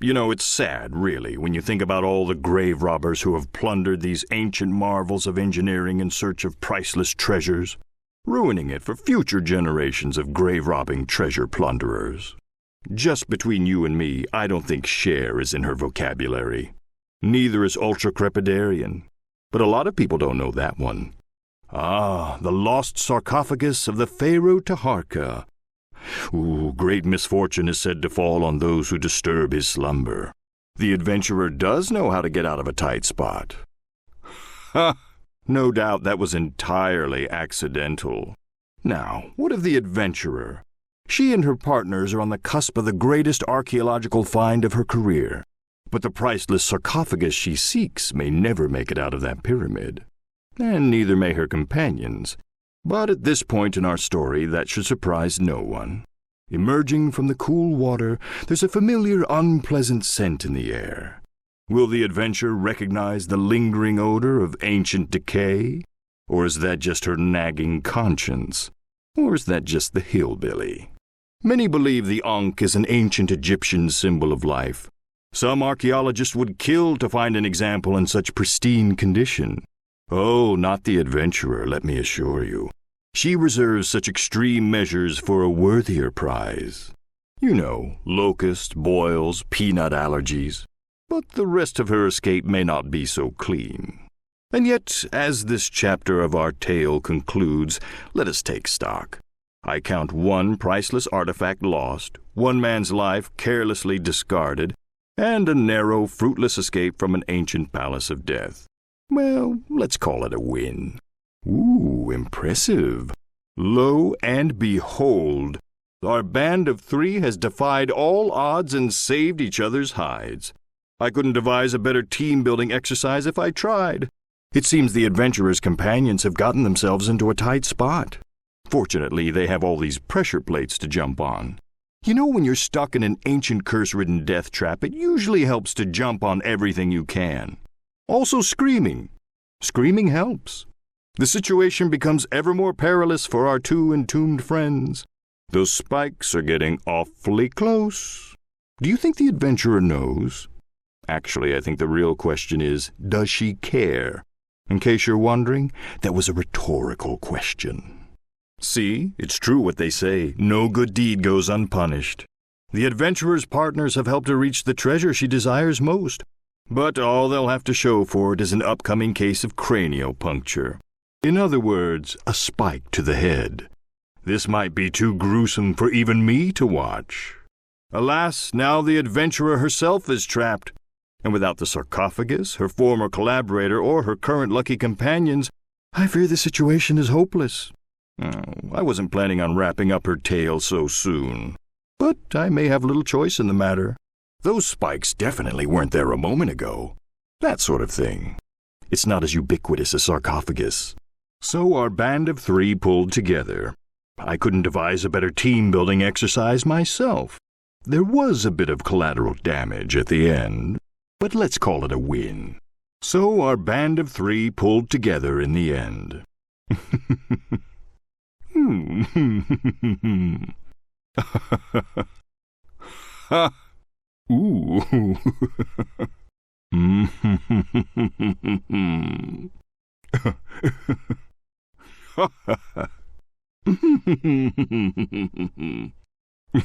You know, it's sad, really, when you think about all the grave robbers who have plundered these ancient marvels of engineering in search of priceless treasures, ruining it for future generations of grave-robbing treasure plunderers. Just between you and me, I don't think share is in her vocabulary. Neither is ultra-crepidarian. But a lot of people don't know that one. Ah, the lost sarcophagus of the Pharaoh Taharka. Ooh, great misfortune is said to fall on those who disturb his slumber. The adventurer does know how to get out of a tight spot. Ha! No doubt that was entirely accidental. Now, what of the adventurer? She and her partners are on the cusp of the greatest archaeological find of her career. But the priceless sarcophagus she seeks may never make it out of that pyramid. And neither may her companions. But at this point in our story, that should surprise no one. Emerging from the cool water, there's a familiar, unpleasant scent in the air. Will the adventurer recognize the lingering odor of ancient decay? Or is that just her nagging conscience? Or is that just the hillbilly? Many believe the Ankh is an ancient Egyptian symbol of life. Some archaeologists would kill to find an example in such pristine condition. Oh, not the adventurer, let me assure you. She reserves such extreme measures for a worthier prize. You know, locust, boils, peanut allergies. But the rest of her escape may not be so clean. And yet, as this chapter of our tale concludes, let us take stock. I count one priceless artifact lost, one man's life carelessly discarded, and a narrow, fruitless escape from an ancient palace of death. Well, let's call it a win. Ooh, impressive. Lo and behold, our band of 3 has defied all odds and saved each other's hides. I couldn't devise a better team-building exercise if I tried. It seems the adventurer's companions have gotten themselves into a tight spot. Fortunately, they have all these pressure plates to jump on. You know, when you're stuck in an ancient curse-ridden death trap, it usually helps to jump on everything you can. Also screaming. Screaming helps. The situation becomes ever more perilous for our 2 entombed friends. Those spikes are getting awfully close. Do you think the adventurer knows? Actually, I think the real question is, does she care? In case you're wondering, that was a rhetorical question. See, it's true what they say, no good deed goes unpunished. The adventurer's partners have helped her reach the treasure she desires most. But all they'll have to show for it is an upcoming case of craniopuncture. In other words, a spike to the head. This might be too gruesome for even me to watch. Alas, now the adventurer herself is trapped. And without the sarcophagus, her former collaborator, or her current lucky companions, I fear the situation is hopeless. I wasn't planning on wrapping up her tale so soon. But I may have little choice in the matter. Those spikes definitely weren't there a moment ago. That sort of thing. It's not as ubiquitous as sarcophagus. So our band of 3 pulled together. I couldn't devise a better team-building exercise myself. There was a bit of collateral damage at the end, but let's call it a win. So our band of 3 pulled together in the end. Ha! Ooh.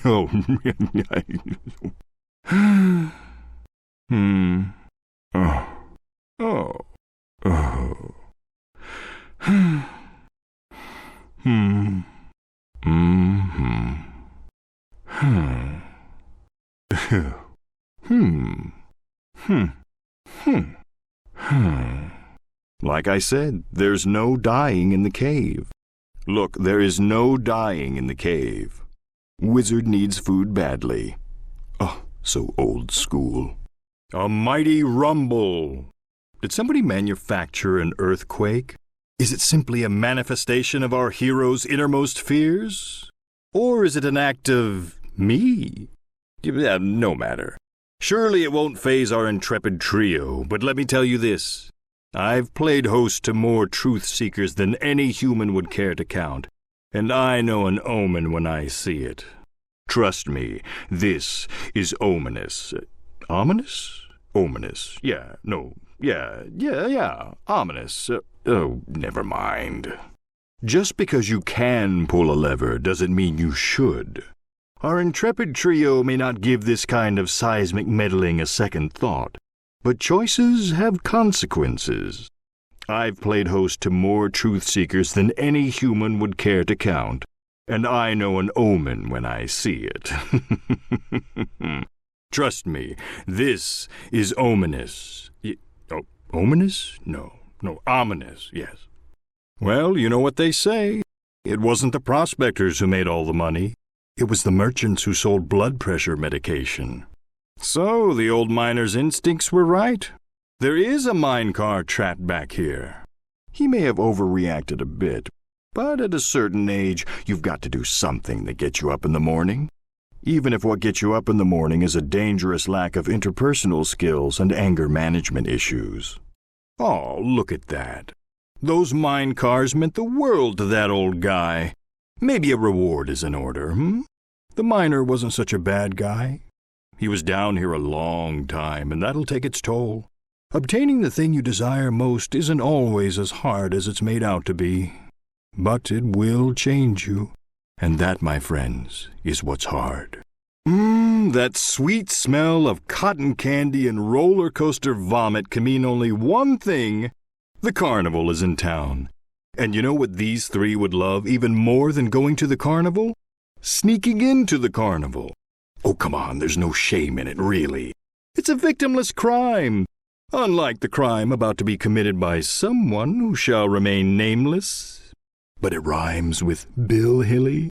Oh. Like I said, there's no dying in the cave. Look, there is no dying in the cave. Wizard needs food badly. Oh, so old school. A mighty rumble. Did somebody manufacture an earthquake? Is it simply a manifestation of our hero's innermost fears? Or is it an act of me? No matter. Surely it won't faze our intrepid trio, but let me tell you this. I've played host to more truth-seekers than any human would care to count, and I know an omen when I see it. Trust me, this is ominous. Ominous? Ominous. Yeah, no. Yeah. Ominous. Oh, never mind. Just because you can pull a lever doesn't mean you should. Our intrepid trio may not give this kind of seismic meddling a second thought, but choices have consequences. I've played host to more truth-seekers than any human would care to count, and I know an omen when I see it. Trust me, this is ominous. Ominous? No, ominous, yes. Well, you know what they say. It wasn't the prospectors who made all the money. It was the merchants who sold blood pressure medication. So the old miner's instincts were right. There is a minecar trapped back here. He may have overreacted a bit, but at a certain age, you've got to do something that gets you up in the morning. Even if what gets you up in the morning is a dangerous lack of interpersonal skills and anger management issues. Oh, look at that. Those mine cars meant the world to that old guy. Maybe a reward is in order, The miner wasn't such a bad guy. He was down here a long time, and that'll take its toll. Obtaining the thing you desire most isn't always as hard as it's made out to be. But it will change you. And that, my friends, is what's hard. That sweet smell of cotton candy and roller coaster vomit can mean only one thing. The carnival is in town. And you know what these three would love even more than going to the carnival? Sneaking into the carnival. Oh, come on, there's no shame in it, really. It's a victimless crime. Unlike the crime about to be committed by someone who shall remain nameless. But it rhymes with Bill Hilly.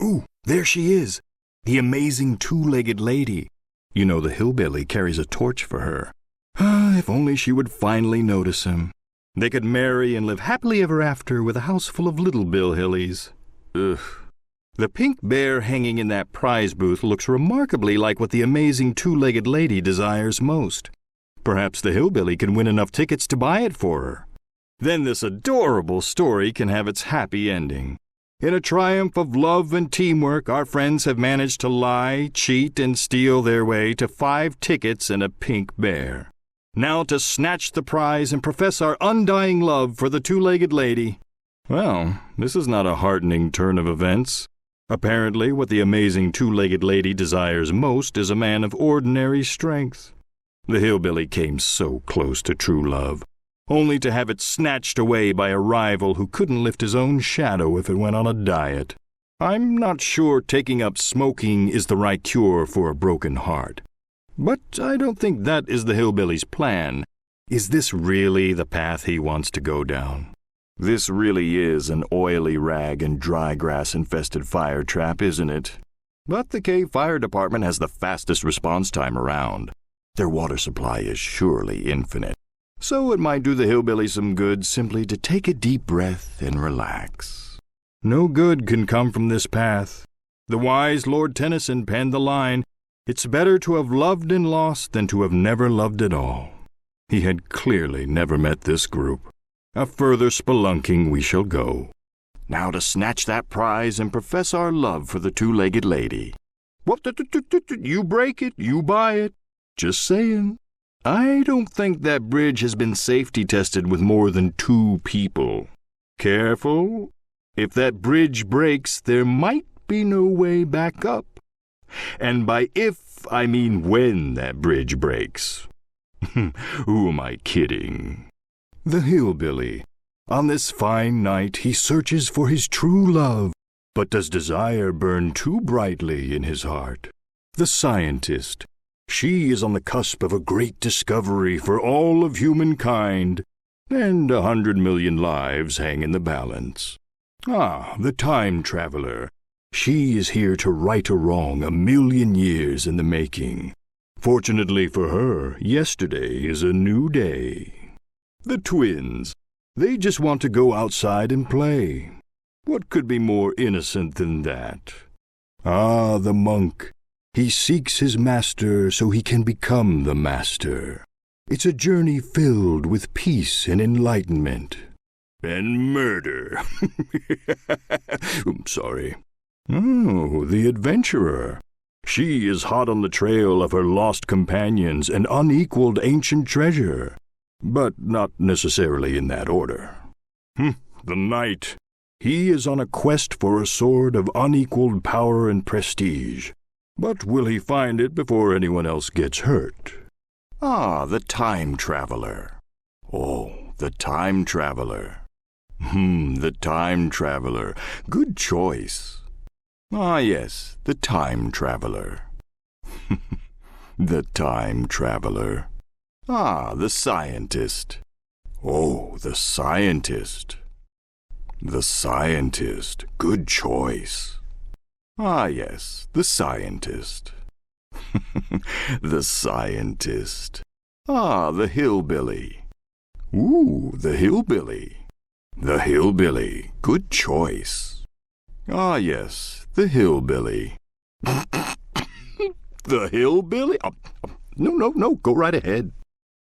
Ooh, there she is. The amazing two-legged lady. You know the hillbilly carries a torch for her. If only she would finally notice him. They could marry and live happily ever after with a house full of little Bill Hillies. Ugh. The pink bear hanging in that prize booth looks remarkably like what the amazing two-legged lady desires most. Perhaps the hillbilly can win enough tickets to buy it for her. Then this adorable story can have its happy ending. In a triumph of love and teamwork, our friends have managed to lie, cheat, and steal their way to 5 tickets and a pink bear. Now to snatch the prize and profess our undying love for the two-legged lady. Well, this is not a heartening turn of events. Apparently, what the amazing two-legged lady desires most is a man of ordinary strength. The hillbilly came so close to true love, only to have it snatched away by a rival who couldn't lift his own shadow if it went on a diet. I'm not sure taking up smoking is the right cure for a broken heart. But I don't think that is the hillbilly's plan. Is this really the path he wants to go down? This really is an oily rag and dry grass-infested fire trap, isn't it? But the cave fire department has the fastest response time around. Their water supply is surely infinite. So it might do the hillbilly some good simply to take a deep breath and relax. No good can come from this path. The wise Lord Tennyson penned the line, "It's better to have loved and lost than to have never loved at all." He had clearly never met this group. A further spelunking we shall go. Now to snatch that prize and profess our love for the two-legged lady. What? You break it, you buy it. Just saying. I don't think that bridge has been safety tested with more than 2 people. Careful. If that bridge breaks, there might be no way back up. And by if, I mean when that bridge breaks. Who am I kidding? The hillbilly. On this fine night he searches for his true love, but does desire burn too brightly in his heart? The scientist. She is on the cusp of a great discovery for all of humankind, and 100 million lives hang in the balance. The time traveler. She is here to right a wrong 1,000,000 years in the making. Fortunately for her, yesterday is a new day. The twins. They just want to go outside and play. What could be more innocent than that? The monk. He seeks his master so he can become the master. It's a journey filled with peace and enlightenment. And murder. I'm sorry. The adventurer. She is hot on the trail of her lost companions and unequaled ancient treasure, but not necessarily in that order. The knight. He is on a quest for a sword of unequaled power and prestige. But will he find it before anyone else gets hurt? The time traveler. Oh, the time traveler. The time traveler. Good choice. Yes, the time traveler. The time traveler. The scientist. Oh, the scientist. The scientist. Good choice. Yes, the scientist. The scientist. The hillbilly. Ooh, the hillbilly. The hillbilly. Good choice. Yes, the hillbilly. The hillbilly? No, go right ahead.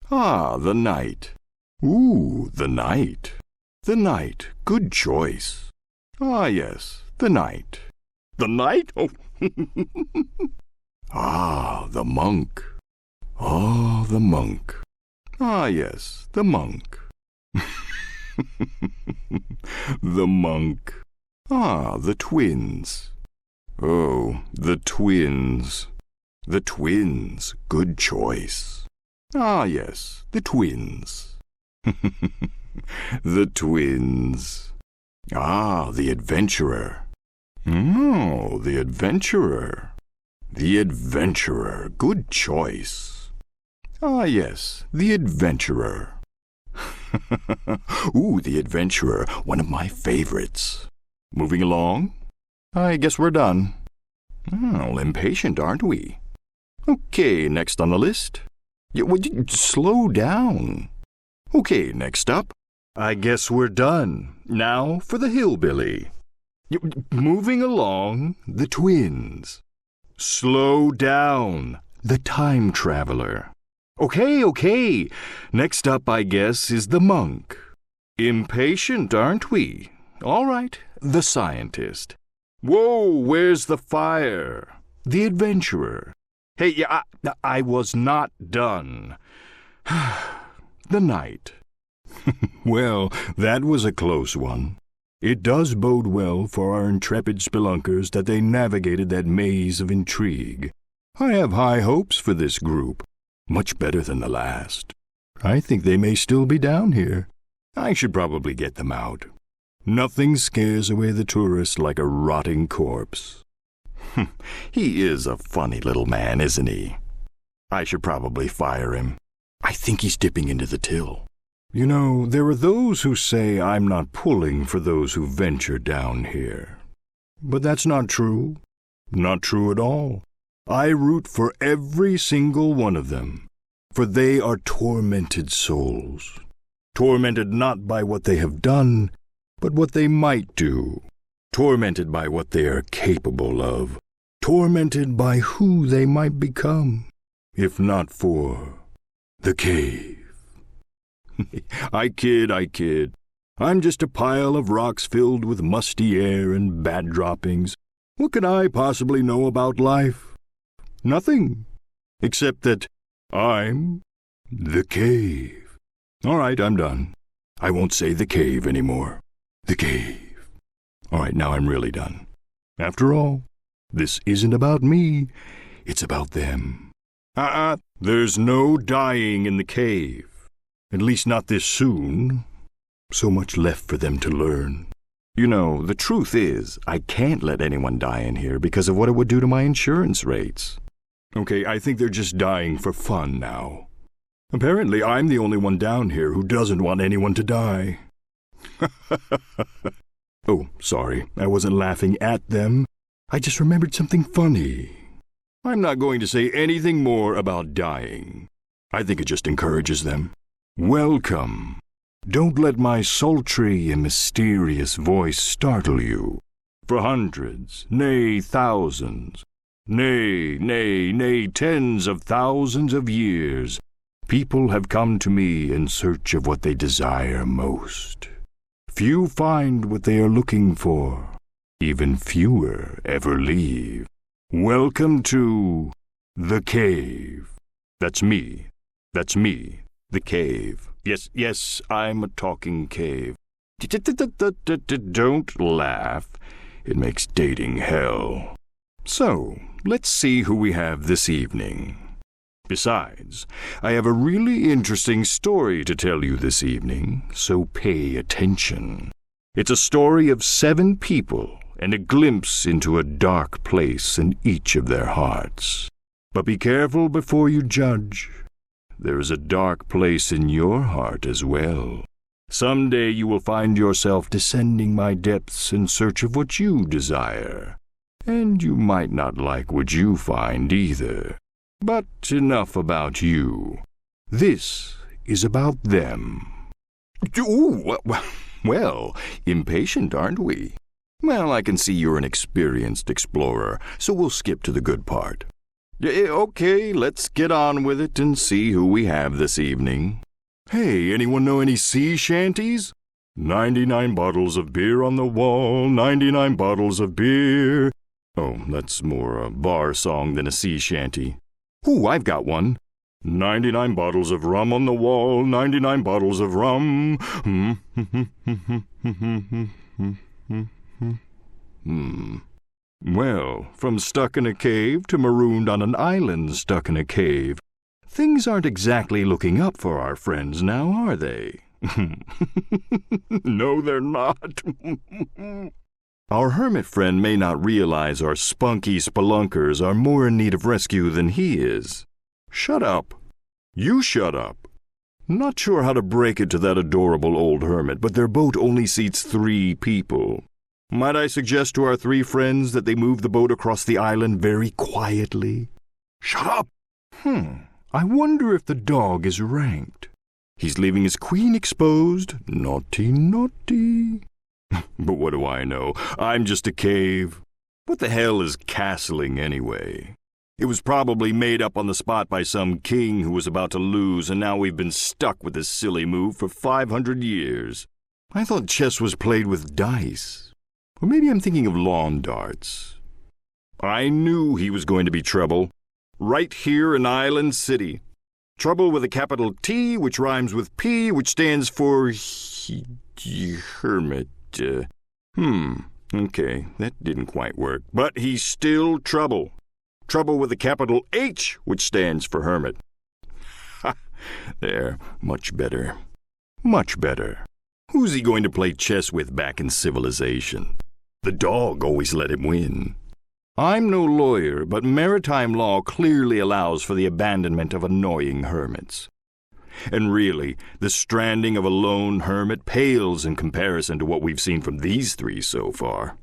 The knight. Ooh, the knight. The knight. Good choice. Yes, the knight. The knight? Oh. The monk. The monk. Yes, the monk. The monk. The twins. Oh, the twins. The twins. Good choice. Yes, the twins. The twins. The adventurer. The adventurer. The adventurer. Good choice. Yes, the adventurer. Ooh, the adventurer. One of my favorites. Moving along? I guess we're done. Impatient, aren't we? Okay, next on the list. Slow down. Okay, next up. I guess we're done. Now for the hillbilly. Moving along, the twins. Slow down, the time traveler. Okay. Next up, I guess, is the monk. Impatient, aren't we? All right, the scientist. Whoa, where's the fire? The adventurer. Hey, I was not done. The knight. Well, that was a close one. It does bode well for our intrepid spelunkers that they navigated that maze of intrigue. I have high hopes for this group, much better than the last. I think they may still be down here. I should probably get them out. Nothing scares away the tourist like a rotting corpse. He is a funny little man, isn't he? I should probably fire him. I think he's dipping into the till. You know, there are those who say I'm not pulling for those who venture down here. But that's not true. Not true at all. I root for every single one of them, for they are tormented souls. Tormented not by what they have done, but what they might do. Tormented by what they are capable of. Tormented by who they might become, if not for the cave. I kid. I'm just a pile of rocks filled with musty air and bad droppings. What could I possibly know about life? Nothing, except that I'm the cave. All right, I'm done. I won't say the cave anymore. The cave. All right, now I'm really done. After all, this isn't about me. It's about them. There's no dying in the cave. At least not this soon. So much left for them to learn. You know, the truth is, I can't let anyone die in here because of what it would do to my insurance rates. Okay, I think they're just dying for fun now. Apparently, I'm the only one down here who doesn't want anyone to die. Oh, sorry, I wasn't laughing at them. I just remembered something funny. I'm not going to say anything more about dying. I think it just encourages them. Welcome. Don't let my sultry and mysterious voice startle you. For hundreds, nay thousands, nay tens of thousands of years, people have come to me in search of what they desire most. Few find what they are looking for. Even fewer ever leave. Welcome to the cave. That's me. That's me, the cave. Yes, I'm a talking cave. Don't laugh. It makes dating hell. So, let's see who we have this evening. Besides, I have a really interesting story to tell you this evening, so pay attention. It's a story of 7 people and a glimpse into a dark place in each of their hearts. But be careful before you judge. There is a dark place in your heart as well. Someday you will find yourself descending my depths in search of what you desire. And you might not like what you find either. But enough about you. This is about them. Ooh, well, impatient, aren't we? Well, I can see you're an experienced explorer, so we'll skip to the good part. Okay, let's get on with it and see who we have this evening. Hey, anyone know any sea shanties? 99 bottles of beer on the wall, 99 bottles of beer. Oh, that's more a bar song than a sea shanty. Ooh, I've got one. 99 bottles of rum on the wall, 99 bottles of rum. Well, from stuck in a cave to marooned on an island stuck in a cave, things aren't exactly looking up for our friends now, are they? No, they're not. Our hermit friend may not realize our spunky spelunkers are more in need of rescue than he is. Shut up. You shut up. Not sure how to break it to that adorable old hermit, but their boat only seats 3 people. Might I suggest to our 3 friends that they move the boat across the island very quietly? Shut up! I wonder if the dog is ranked. He's leaving his queen exposed. Naughty, naughty. But what do I know? I'm just a cave. What the hell is castling anyway? It was probably made up on the spot by some king who was about to lose, and now we've been stuck with this silly move for 500 years. I thought chess was played with dice. Or maybe I'm thinking of lawn darts. I knew he was going to be trouble. Right here in Island City. Trouble with a capital T, which rhymes with P, which stands for hermit. Okay, that didn't quite work. But he's still trouble. Trouble with a capital H, which stands for hermit. Ha! There, much better. Much better. Who's he going to play chess with back in civilization? The dog always let him win. I'm no lawyer, but maritime law clearly allows for the abandonment of annoying hermits. And really, the stranding of a lone hermit pales in comparison to what we've seen from these 3 so far.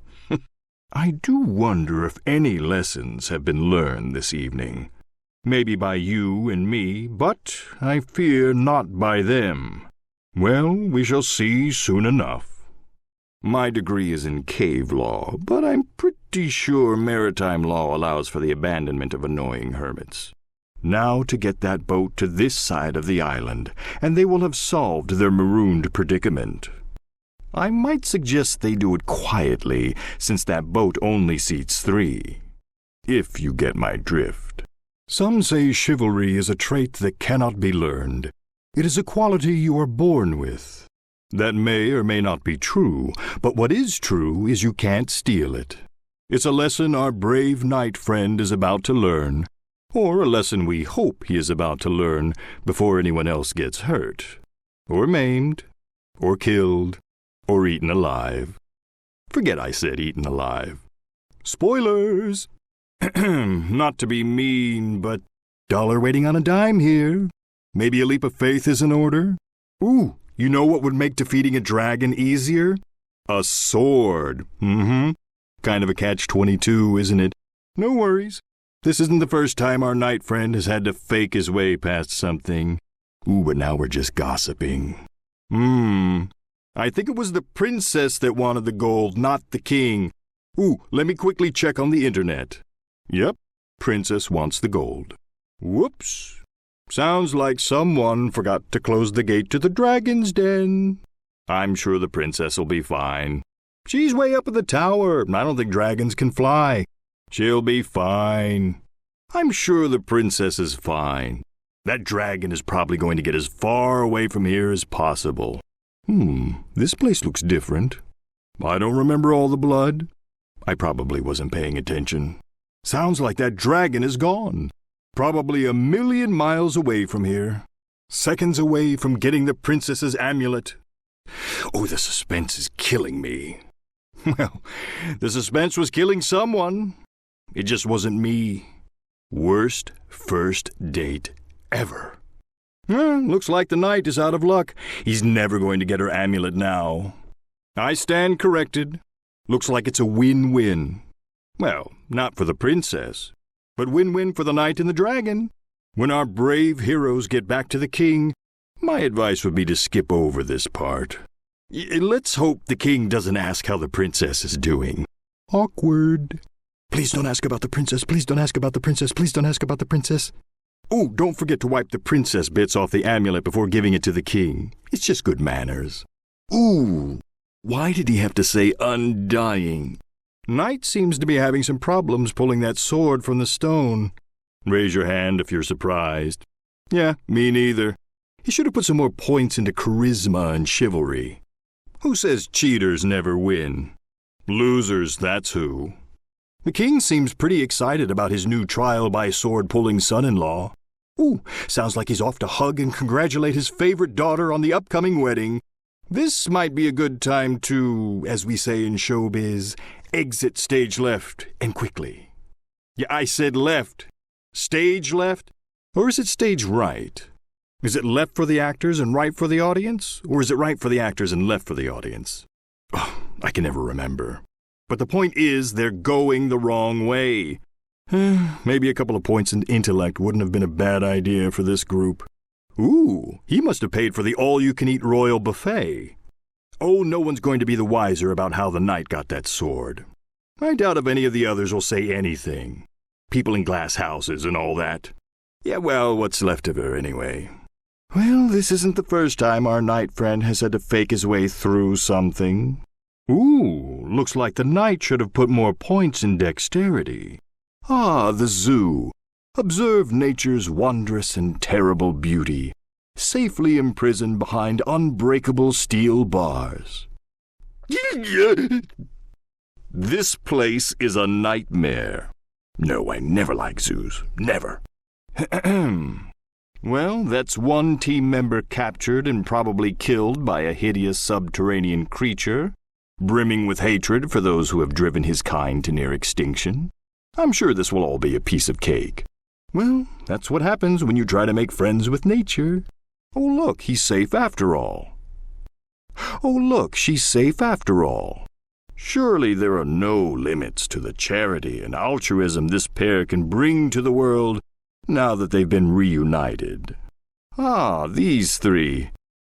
I do wonder if any lessons have been learned this evening. Maybe by you and me, but I fear not by them. Well, we shall see soon enough. My degree is in cave law, but I'm pretty sure maritime law allows for the abandonment of annoying hermits. Now to get that boat to this side of the island, and they will have solved their marooned predicament. I might suggest they do it quietly, since that boat only seats 3. If you get my drift. Some say chivalry is a trait that cannot be learned. It is a quality you are born with. That may or may not be true, but what is true is you can't steal it. It's a lesson our brave knight friend is about to learn, or a lesson we hope he is about to learn before anyone else gets hurt, or maimed, or killed, or eaten alive. Forget I said eaten alive. Spoilers! Not to be mean, but dollar waiting on a dime here. Maybe a leap of faith is in order? Ooh! You know what would make defeating a dragon easier? A sword. Kind of a catch-22, isn't it? No worries. This isn't the first time our knight friend has had to fake his way past something. Ooh, but now we're just gossiping. I think it was the princess that wanted the gold, not the king. Ooh, let me quickly check on the internet. Yep, princess wants the gold. Whoops. Sounds like someone forgot to close the gate to the dragon's den. I'm sure the princess will be fine. She's way up in the tower. I don't think dragons can fly. She'll be fine. I'm sure the princess is fine. That dragon is probably going to get as far away from here as possible. This place looks different. I don't remember all the blood. I probably wasn't paying attention. Sounds like that dragon is gone. Probably 1,000,000 miles away from here. Seconds away from getting the princess's amulet. Oh, the suspense is killing me. Well, the suspense was killing someone. It just wasn't me. Worst first date ever. Looks like the knight is out of luck. He's never going to get her amulet now. I stand corrected. Looks like it's a win-win. Well, not for the princess, but win-win for the knight and the dragon. When our brave heroes get back to the king, my advice would be to skip over this part. Let's hope the king doesn't ask how the princess is doing. Awkward. Please don't ask about the princess. Please don't ask about the princess. Please don't ask about the princess. Oh, don't forget to wipe the princess bits off the amulet before giving it to the king. It's just good manners. Ooh, why did he have to say undying? Knight seems to be having some problems pulling that sword from the stone. Raise your hand if you're surprised. Yeah, me neither. He should have put some more points into charisma and chivalry. Who says cheaters never win? Losers, that's who. The king seems pretty excited about his new trial-by-sword-pulling son-in-law. Ooh, sounds like he's off to hug and congratulate his favorite daughter on the upcoming wedding. This might be a good time to, as we say in showbiz, exit stage left, and quickly. Yeah, I said left. Stage left? Or is it stage right? Is it left for the actors and right for the audience? Or is it right for the actors and left for the audience? Oh, I can never remember. But the point is, they're going the wrong way. Maybe a couple of points in intellect wouldn't have been a bad idea for this group. Ooh, he must have paid for the all-you-can-eat royal buffet. Oh, no one's going to be the wiser about how the knight got that sword. I doubt if any of the others will say anything. People in glass houses and all that. Yeah, well, what's left of her anyway? Well, this isn't the first time our knight friend has had to fake his way through something. Ooh, looks like the knight should have put more points in dexterity. Ah, the zoo. Observe nature's wondrous and terrible beauty, safely imprisoned behind unbreakable steel bars. This place is a nightmare. No, I never like zoos. Never. Well, that's one team member captured and probably killed by a hideous subterranean creature, brimming with hatred for those who have driven his kind to near extinction. I'm sure this will all be a piece of cake. Well, that's what happens when you try to make friends with nature. Oh, look, he's safe after all. Oh, look, she's safe after all. Surely there are no limits to the charity and altruism this pair can bring to the world now that they've been reunited. Ah, these three.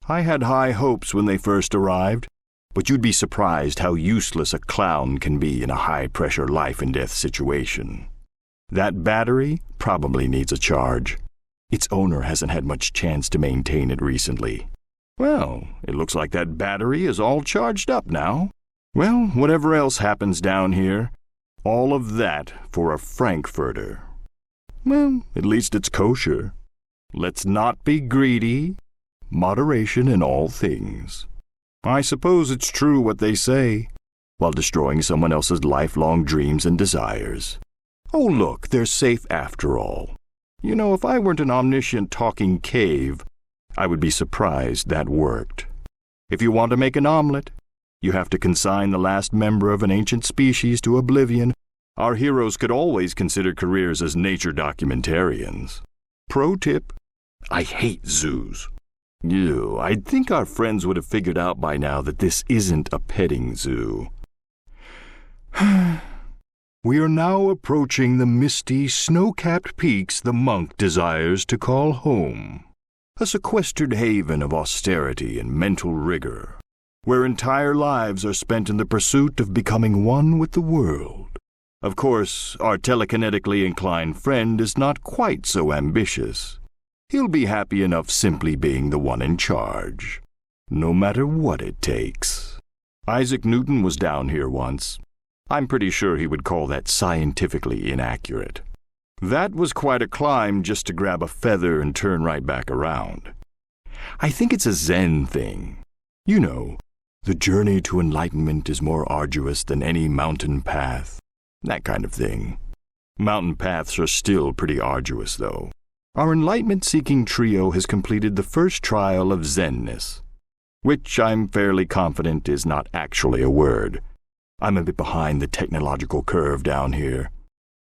I had high hopes when they first arrived, but you'd be surprised how useless a clown can be in a high-pressure life-and-death situation. That battery probably needs a charge. Its owner hasn't had much chance to maintain it recently. Well, it looks like that battery is all charged up now. Well, whatever else happens down here, all of that for a frankfurter. Well, at least it's kosher. Let's not be greedy. Moderation in all things. I suppose it's true what they say, while destroying someone else's lifelong dreams and desires. Oh, look, they're safe after all. You know, if I weren't an omniscient talking cave, I would be surprised that worked. If you want to make an omelet, you have to consign the last member of an ancient species to oblivion. Our heroes could always consider careers as nature documentarians. Pro tip, I hate zoos. Ew, I'd think our friends would have figured out by now that this isn't a petting zoo. We are now approaching the misty, snow-capped peaks the monk desires to call home. A sequestered haven of austerity and mental rigor, where entire lives are spent in the pursuit of becoming one with the world. Of course, our telekinetically inclined friend is not quite so ambitious. He'll be happy enough simply being the one in charge, no matter what it takes. Isaac Newton was down here once. I'm pretty sure he would call that scientifically inaccurate. That was quite a climb just to grab a feather and turn right back around. I think it's a Zen thing. You know, the journey to enlightenment is more arduous than any mountain path. That kind of thing. Mountain paths are still pretty arduous, though. Our enlightenment-seeking trio has completed the first trial of Zenness, which I'm fairly confident is not actually a word. I'm a bit behind the technological curve down here.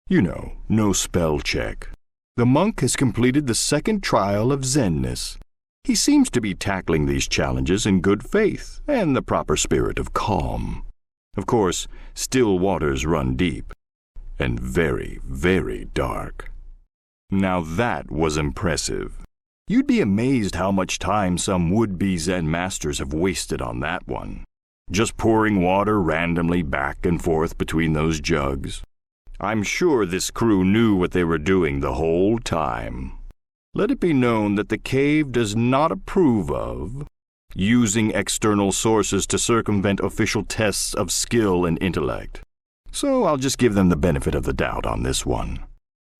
You know, no spell check. The monk has completed the second trial of Zenness. He seems to be tackling these challenges in good faith and the proper spirit of calm. Of course, still waters run deep, and very, very dark. Now that was impressive. You'd be amazed how much time some would-be Zen masters have wasted on that one, just pouring water randomly back and forth between those jugs. I'm sure this crew knew what they were doing the whole time. Let it be known that the cave does not approve of using external sources to circumvent official tests of skill and intellect. So I'll just give them the benefit of the doubt on this one.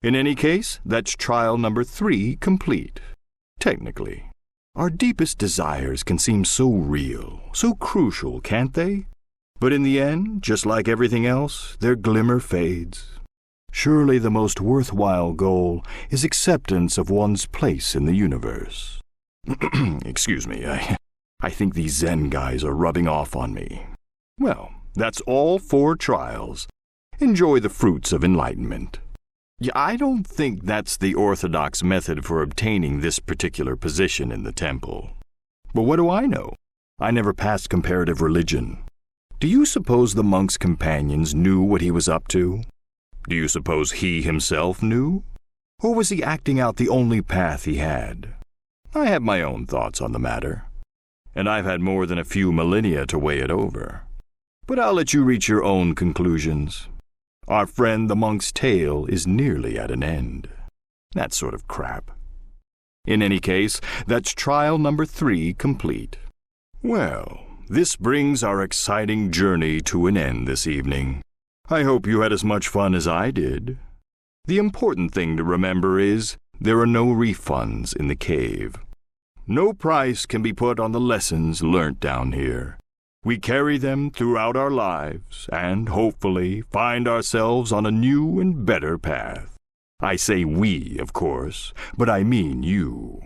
In any case, that's trial number 3 complete. Technically. Our deepest desires can seem so real, so crucial, can't they? But in the end, just like everything else, their glimmer fades. Surely the most worthwhile goal is acceptance of one's place in the universe. Excuse me, I think these Zen guys are rubbing off on me. Well, that's all 4 trials. Enjoy the fruits of enlightenment. Yeah, I don't think that's the orthodox method for obtaining this particular position in the temple. But what do I know? I never passed comparative religion. Do you suppose the monk's companions knew what he was up to? Do you suppose he himself knew? Or was he acting out the only path he had? I have my own thoughts on the matter, and I've had more than a few millennia to weigh it over. But I'll let you reach your own conclusions. Our friend the monk's tale is nearly at an end. That sort of crap. In any case, that's trial number 3 complete. Well, this brings our exciting journey to an end this evening. I hope you had as much fun as I did. The important thing to remember is there are no refunds in the cave. No price can be put on the lessons learnt down here. We carry them throughout our lives and, hopefully, find ourselves on a new and better path. I say we, of course, but I mean you.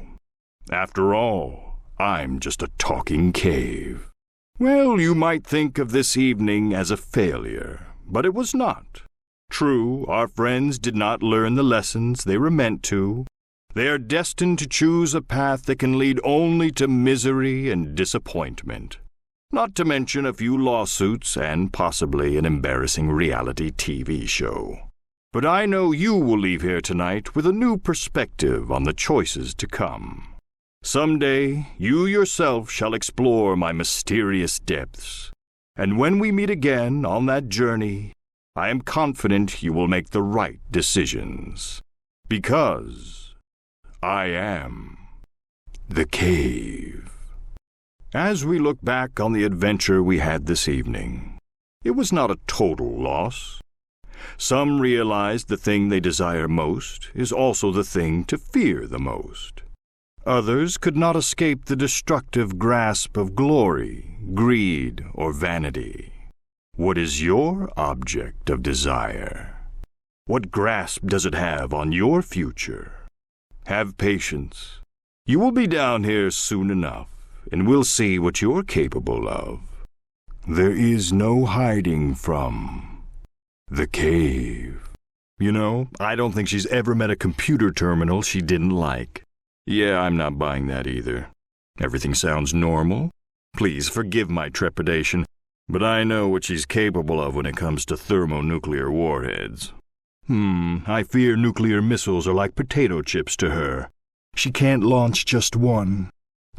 After all, I'm just a talking cave. Well, you might think of this evening as a failure, but it was not. True, our friends did not learn the lessons they were meant to. They are destined to choose a path that can lead only to misery and disappointment. Not to mention a few lawsuits and possibly an embarrassing reality TV show. But I know you will leave here tonight with a new perspective on the choices to come. Someday, you yourself shall explore my mysterious depths. And when we meet again on that journey, I am confident you will make the right decisions. Because I am the cave. As we look back on the adventure we had this evening, it was not a total loss. Some realized the thing they desire most is also the thing to fear the most. Others could not escape the destructive grasp of glory, greed, or vanity. What is your object of desire? What grasp does it have on your future? Have patience. You will be down here soon enough, and we'll see what you're capable of. There is no hiding from the cave. You know, I don't think she's ever met a computer terminal she didn't like. Yeah, I'm not buying that either. Everything sounds normal. Please forgive my trepidation, but I know what she's capable of when it comes to thermonuclear warheads. I fear nuclear missiles are like potato chips to her. She can't launch just one.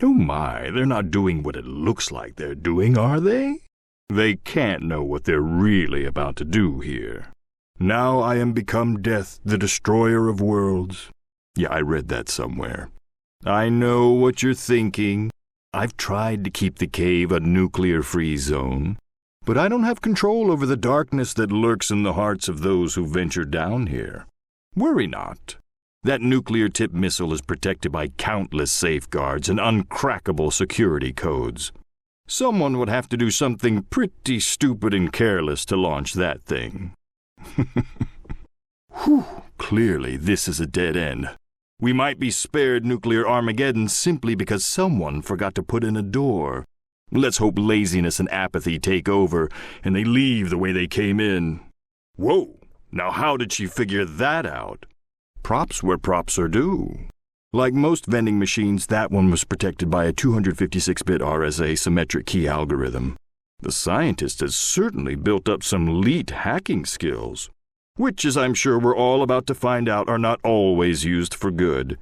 Oh my, they're not doing what it looks like they're doing, are they? They can't know what they're really about to do here. Now I am become death, the destroyer of worlds. Yeah, I read that somewhere. I know what you're thinking. I've tried to keep the cave a nuclear-free zone, But I don't have control over the darkness that lurks in the hearts of those who venture down here. Worry not. That nuclear-tipped missile is protected by countless safeguards and uncrackable security codes. Someone would have to do something pretty stupid and careless to launch that thing. Whew, clearly this is a dead end. We might be spared nuclear Armageddon simply because someone forgot to put in a door. Let's hope laziness and apathy take over, and they leave the way they came in. Whoa, now how did she figure that out? Props where props are due. Like most vending machines, that one was protected by a 256-bit RSA symmetric key algorithm. The scientist has certainly built up some elite hacking skills, which, as I'm sure we're all about to find out, are not always used for good.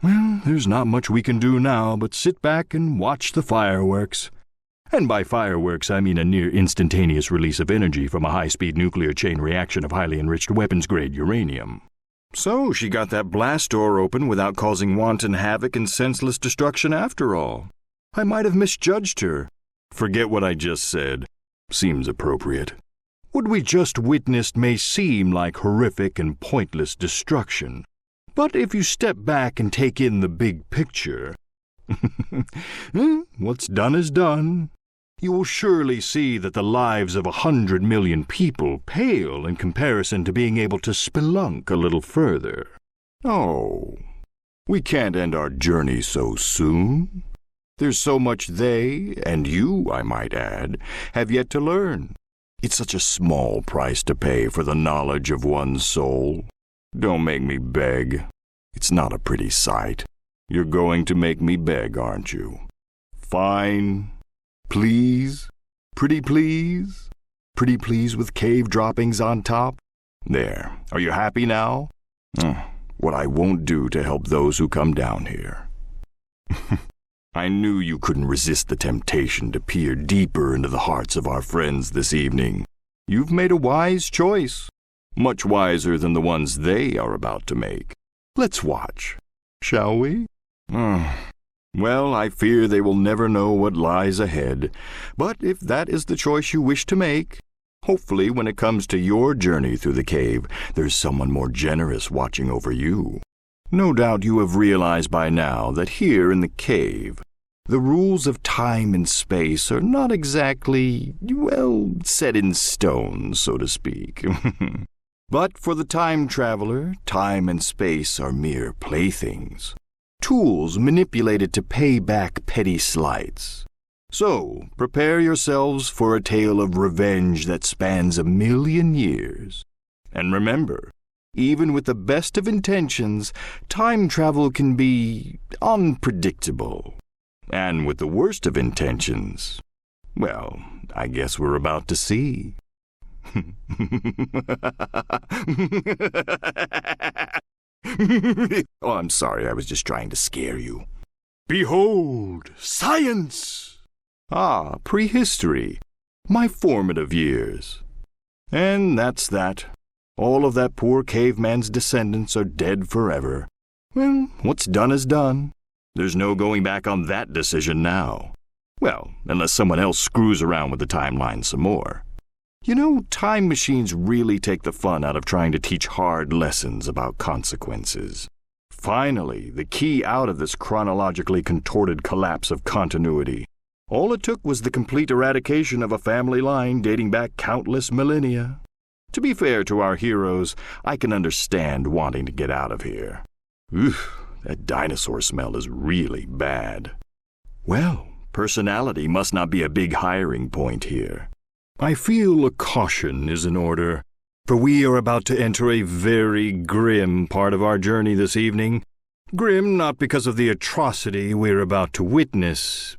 Well, there's not much we can do now but sit back and watch the fireworks. And by fireworks, I mean a near-instantaneous release of energy from a high-speed nuclear chain reaction of highly enriched weapons-grade uranium. So she got that blast door open without causing wanton havoc and senseless destruction after all. I might have misjudged her. Forget what I just said. Seems appropriate. What we just witnessed may seem like horrific and pointless destruction. But if you step back and take in the big picture, what's done is done. You will surely see that the lives of 100 million people pale in comparison to being able to spelunk a little further. Oh, we can't end our journey so soon. There's so much they, and you, I might add, have yet to learn. It's such a small price to pay for the knowledge of one's soul. Don't make me beg. It's not a pretty sight. You're going to make me beg, aren't you? Fine. Please? Pretty please? Pretty please with cave droppings on top? There. Are you happy now? What I won't do to help those who come down here. I knew you couldn't resist the temptation to peer deeper into the hearts of our friends this evening. You've made a wise choice. Much wiser than the ones they are about to make. Let's watch, shall we? Well, I fear they will never know what lies ahead. But if that is the choice you wish to make, hopefully when it comes to your journey through the cave, there's someone more generous watching over you. No doubt you have realized by now that here in the cave, the rules of time and space are not exactly, well, set in stone, so to speak. But for the time traveler, time and space are mere playthings. Tools manipulated to pay back petty slights. So, prepare yourselves for a tale of revenge that spans 1,000,000 years. And remember, even with the best of intentions, time travel can be unpredictable. And with the worst of intentions, well, I guess we're about to see. Oh, I'm sorry, I was just trying to scare you. Behold, science! Ah, prehistory, my formative years. And that's that. All of that poor caveman's descendants are dead forever. Well, what's done is done. There's no going back on that decision now. Well, unless someone else screws around with the timeline some more. You know, time machines really take the fun out of trying to teach hard lessons about consequences. Finally, the key out of this chronologically contorted collapse of continuity. All it took was the complete eradication of a family line dating back countless millennia. To be fair to our heroes, I can understand wanting to get out of here. Oof, that dinosaur smell is really bad. Well, personality must not be a big hiring point here. I feel a caution is in order, for we are about to enter a very grim part of our journey this evening. Grim not because of the atrocity we're about to witness,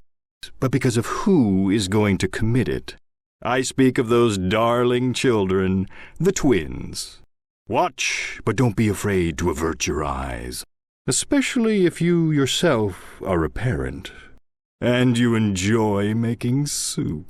but because of who is going to commit it. I speak of those darling children, the twins. Watch, but don't be afraid to avert your eyes, especially if you yourself are a parent, and you enjoy making soup.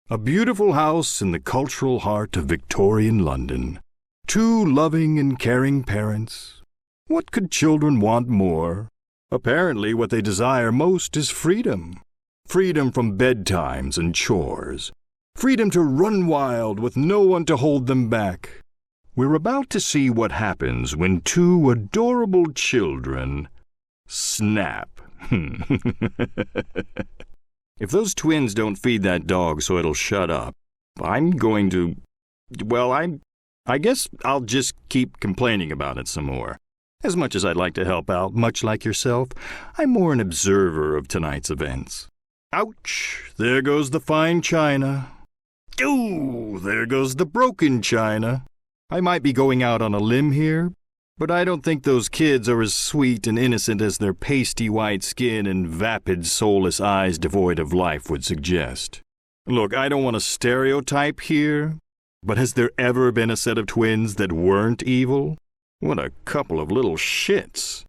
A beautiful house in the cultural heart of Victorian London. 2 loving and caring parents. What could children want more? Apparently what they desire most is freedom. Freedom from bedtimes and chores. Freedom to run wild with no one to hold them back. We're about to see what happens when two adorable children snap. If those twins don't feed that dog so it'll shut up, I'm going to... Well, I guess I'll just keep complaining about it some more. As much as I'd like to help out, much like yourself, I'm more an observer of tonight's events. Ouch! There goes the fine china. Ooh, there goes the broken china. I might be going out on a limb here, but I don't think those kids are as sweet and innocent as their pasty white skin and vapid, soulless eyes devoid of life would suggest. Look, I don't want to stereotype here, but has there ever been a set of twins that weren't evil? What a couple of little shits.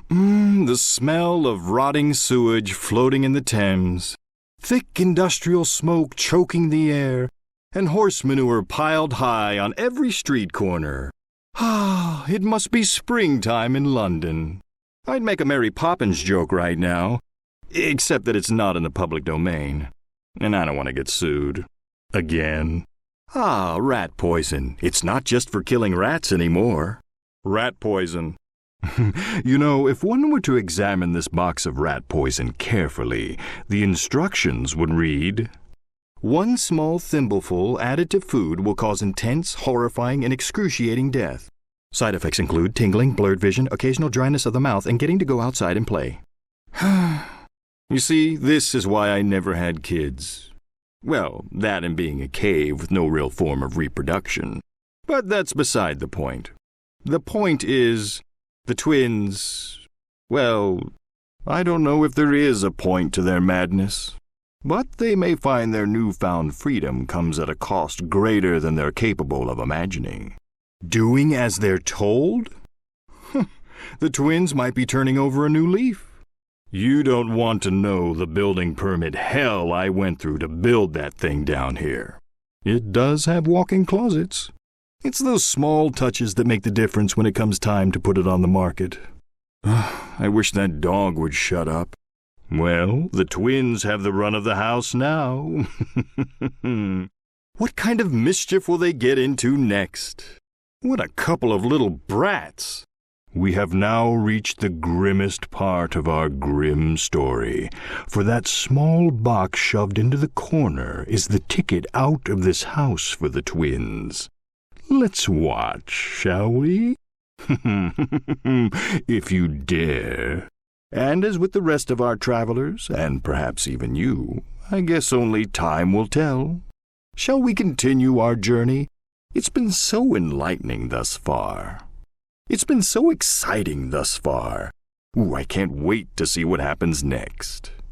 The smell of rotting sewage floating in the Thames, thick industrial smoke choking the air, and horse manure piled high on every street corner. Ah, it must be springtime in London. I'd make a Mary Poppins joke right now, except that it's not in the public domain, and I don't want to get sued. Again. Ah, rat poison. It's not just for killing rats anymore. Rat poison. You know, if one were to examine this box of rat poison carefully, the instructions would read, "One small thimbleful added to food will cause intense, horrifying, and excruciating death. Side effects include tingling, blurred vision, occasional dryness of the mouth, and getting to go outside and play." You see, this is why I never had kids. Well, that and being a cave with no real form of reproduction. But that's beside the point. The point is, the twins... Well, I don't know if there is a point to their madness. But they may find their newfound freedom comes at a cost greater than they're capable of imagining. Doing as they're told? The twins might be turning over a new leaf. You don't want to know the building permit hell I went through to build that thing down here. It does have walk-in closets. It's those small touches that make the difference when it comes time to put it on the market. I wish that dog would shut up. Well, the twins have the run of the house now. What kind of mischief will they get into next? What a couple of little brats! We have now reached the grimmest part of our grim story, for that small box shoved into the corner is the ticket out of this house for the twins. Let's watch, shall we? If you dare. And as with the rest of our travelers, and perhaps even you, I guess only time will tell. Shall we continue our journey? It's been so enlightening thus far. It's been so exciting thus far. Ooh, I can't wait to see what happens next.